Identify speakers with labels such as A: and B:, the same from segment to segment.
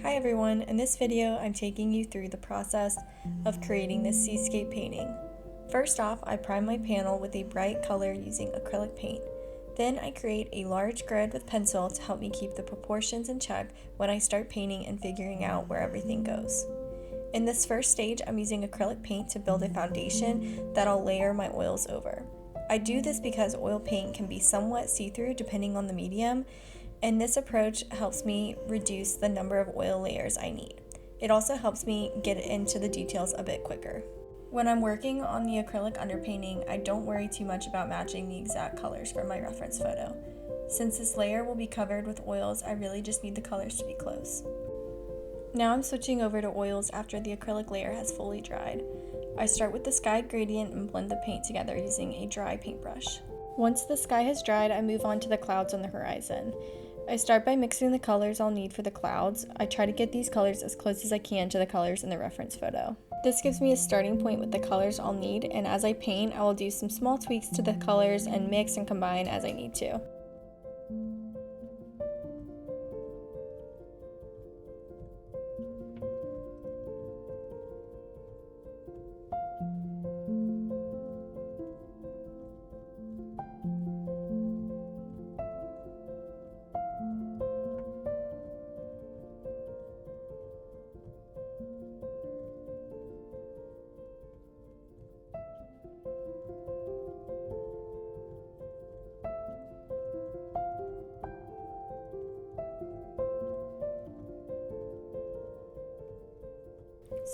A: Hi everyone, in this video I'm taking you through the process of creating this seascape painting. First off, I prime my panel with a bright color using acrylic paint. Then I create a large grid with pencil to help me keep the proportions in check when I start painting and figuring out where everything goes. In this first stage, I'm using acrylic paint to build a foundation that I'll layer my oils over. I do this because oil paint can be somewhat see-through depending on the medium, and this approach helps me reduce the number of oil layers I need. It also helps me get into the details a bit quicker. When I'm working on the acrylic underpainting, I don't worry too much about matching the exact colors from my reference photo. Since this layer will be covered with oils, I really just need the colors to be close. Now I'm switching over to oils after the acrylic layer has fully dried. I start with the sky gradient and blend the paint together using a dry paintbrush. Once the sky has dried, I move on to the clouds on the horizon. I start by mixing the colors I'll need for the clouds. I try to get these colors as close as I can to the colors in the reference photo. This gives me a starting point with the colors I'll need, and as I paint, I will do some small tweaks to the colors and mix and combine as I need to.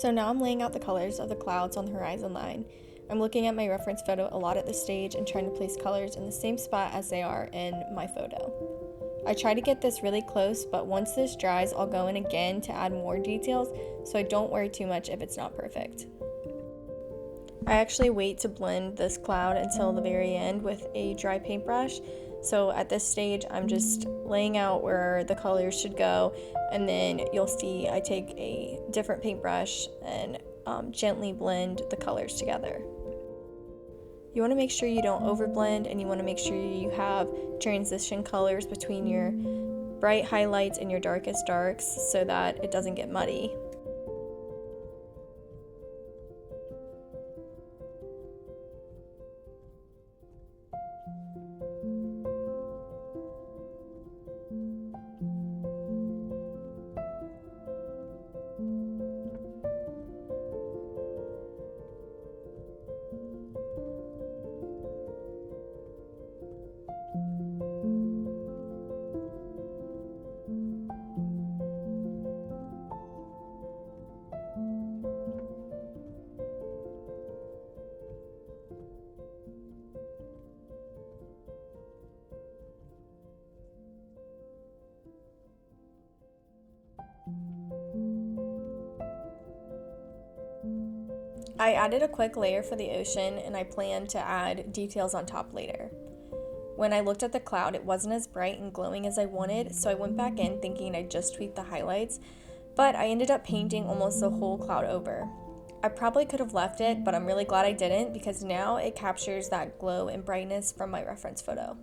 A: So now I'm laying out the colors of the clouds on the horizon line. I'm looking at my reference photo a lot at this stage and trying to place colors in the same spot as they are in my photo. I try to get this really close, but once this dries, I'll go in again to add more details, so I don't worry too much if it's not perfect. I actually wait to blend this cloud until the very end with a dry paintbrush. So at this stage, I'm just laying out where the colors should go, and then you'll see I take a different paintbrush and gently blend the colors together. You want to make sure you don't overblend, and you want to make sure you have transition colors between your bright highlights and your darkest darks so that it doesn't get muddy. I added a quick layer for the ocean, and I plan to add details on top later. When I looked at the cloud, it wasn't as bright and glowing as I wanted, so I went back in thinking I just tweaked the highlights, but I ended up painting almost the whole cloud over. I probably could have left it, but I'm really glad I didn't because now it captures that glow and brightness from my reference photo.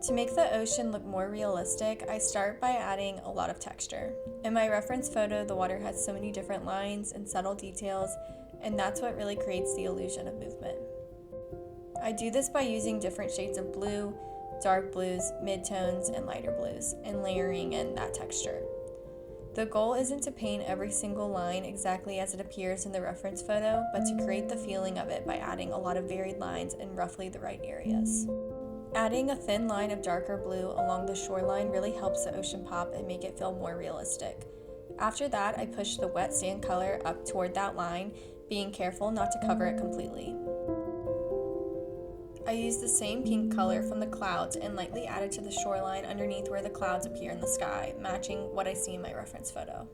A: To make the ocean look more realistic, I start by adding a lot of texture. In my reference photo, the water has so many different lines and subtle details, and that's what really creates the illusion of movement. I do this by using different shades of blue, dark blues, midtones, and lighter blues, and layering in that texture. The goal isn't to paint every single line exactly as it appears in the reference photo, but to create the feeling of it by adding a lot of varied lines in roughly the right areas. Adding a thin line of darker blue along the shoreline really helps the ocean pop and make it feel more realistic. After that, I push the wet sand color up toward that line, being careful not to cover it completely. I use the same pink color from the clouds and lightly add it to the shoreline underneath where the clouds appear in the sky, matching what I see in my reference photo.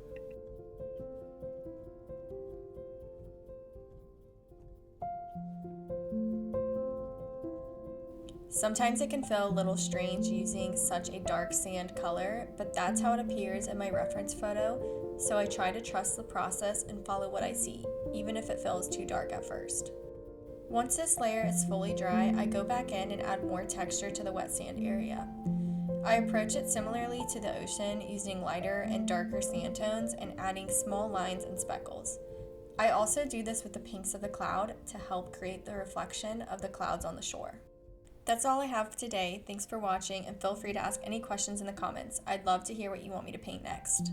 A: Sometimes it can feel a little strange using such a dark sand color, but that's how it appears in my reference photo, so I try to trust the process and follow what I see, even if it feels too dark at first. Once this layer is fully dry, I go back in and add more texture to the wet sand area. I approach it similarly to the ocean, using lighter and darker sand tones and adding small lines and speckles. I also do this with the pinks of the cloud to help create the reflection of the clouds on the shore. That's all I have for today. Thanks for watching, and feel free to ask any questions in the comments. I'd love to hear what you want me to paint next.